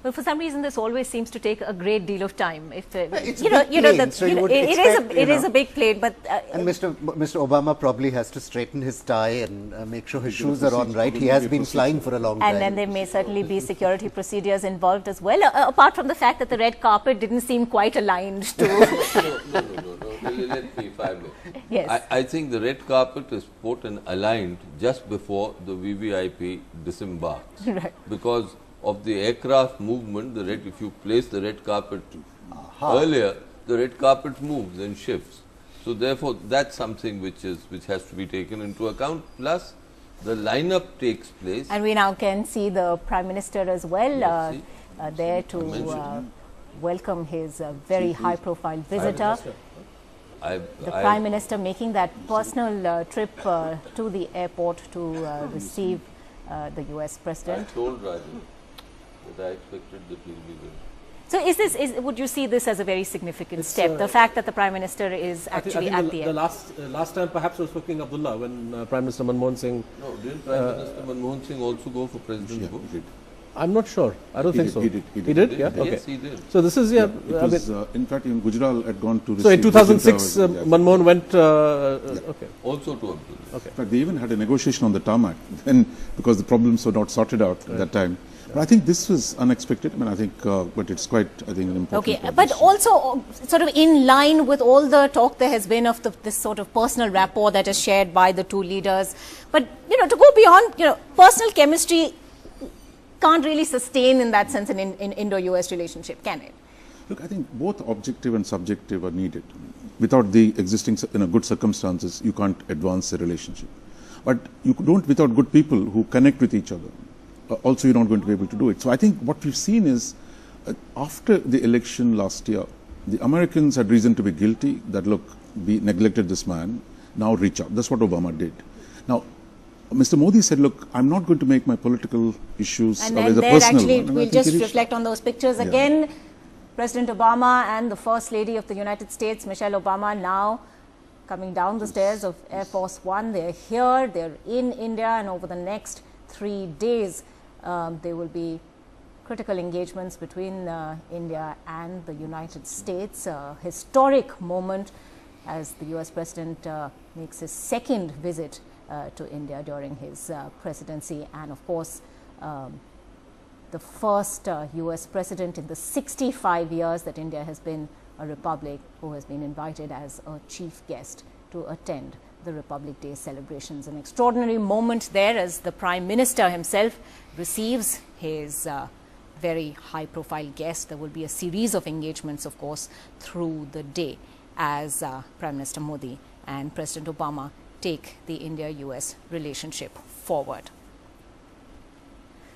But for some reason, this always seems to take a great deal of time. If it is a big plane, but and Mr. Obama probably has to straighten his tie and make sure his shoes are on right. He has been flying for a long time. And then there may certainly be security procedures involved as well. Apart from the fact that the red carpet didn't seem quite aligned to. No. Let me, if I may. Yes. I think the red carpet is put and aligned just before the VVIP disembarks. Right. Because of the aircraft movement, if you place the red carpet earlier, the red carpet moves and shifts. So therefore, that's something which has to be taken into account. Plus, the lineup takes place. And we now can see the Prime Minister as well there to welcome his very high-profile visitor. The Prime Minister making that personal trip to the airport to receive the US President. I told Rajan that I expected that he will be there. So would you see this as a very significant step, the fact that the Prime Minister is actually at the airport? The last time perhaps was for King Abdullah when Prime Minister Manmohan Singh... No, didn't Prime Minister Manmohan Singh also go for President Bush? He did. I'm not sure. I don't think so. He did. He did? Yeah? Okay. Yes, he did. So this is, It was, in fact, in Gujarat had gone to... So in 2006, Manmohan went... Okay. Also to Abdullah. Okay. In fact, they even had a negotiation on the tarmac then because the problems were not sorted out at that time. But I think this was unexpected. I mean, I think, but it's quite, I think, an important. Okay, but also sort of in line with all the talk there has been of this sort of personal rapport that is shared by the two leaders. But, to go beyond, personal chemistry can't really sustain in that sense in Indo-US relationship, can it? Look, I think both objective and subjective are needed. Without the existing, good circumstances, you can't advance a relationship. But you don't without good people who connect with each other. Also, you're not going to be able to do it. So I think what we've seen is, after the election last year, the Americans had reason to be guilty that, look, we neglected this man, now reach out. That's what Obama did. Now, Mr. Modi said, look, I'm not going to make my political issues and always a then personal actually, one. we'll just reflect on those pictures again. President Obama and the First Lady of the United States, Michelle Obama, now coming down the stairs of Air Force One. They're here, they're in India, and over the next 3 days, there will be critical engagements between India and the United States. A historic moment as the US President makes his second visit to India during his presidency, and of course the first US President in the 65 years that India has been a republic who has been invited as a chief guest to attend the Republic Day celebrations. An extraordinary moment there as the Prime Minister himself receives his very high-profile guest. There will be a series of engagements, of course, through the day as Prime Minister Modi and President Obama take the India-US relationship forward.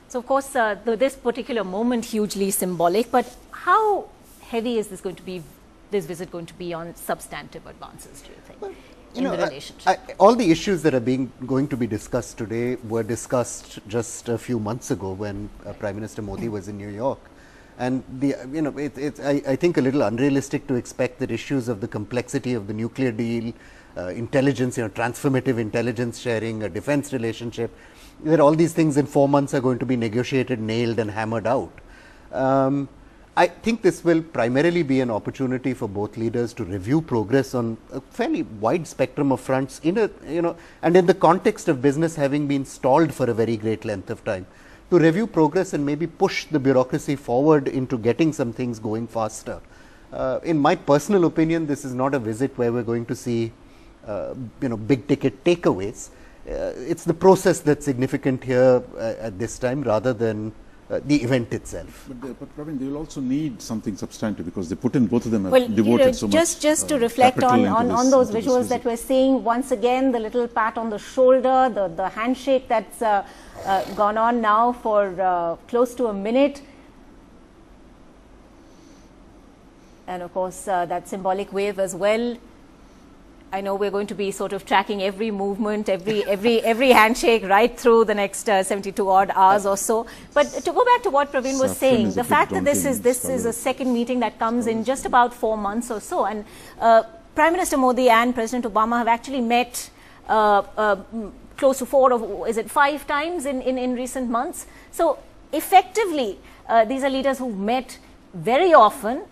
So, of course, this particular moment hugely symbolic, but how heavy is this visit going to be on substantive advances, do you think? Well, in the relationship? All the issues that are going to be discussed today were discussed just a few months ago when Prime Minister Modi was in New York. And I think a little unrealistic to expect that issues of the complexity of the nuclear deal, intelligence, transformative intelligence sharing, a defense relationship, that all these things in 4 months are going to be negotiated, nailed and hammered out. I think this will primarily be an opportunity for both leaders to review progress on a fairly wide spectrum of fronts and in the context of business having been stalled for a very great length of time, to review progress and maybe push the bureaucracy forward into getting some things going faster. In my personal opinion, this is not a visit where we're going to see big ticket takeaways. It's the process that's significant here at this time rather than the event itself. But Praveen, they will also need something substantive because they put in, both of them have devoted so much. Just to reflect on those visuals that we're seeing, once again, the little pat on the shoulder, the handshake that's gone on now for close to a minute. And of course, that symbolic wave as well. I know we're going to be sort of tracking every movement, every handshake right through the next 72 odd hours or so. But to go back to what Praveen was saying, the fact that this is a second meeting that comes in just about 4 months or so, and Prime Minister Modi and President Obama have actually met close to 4 or is it 5 times in recent months. So effectively, these are leaders who met very often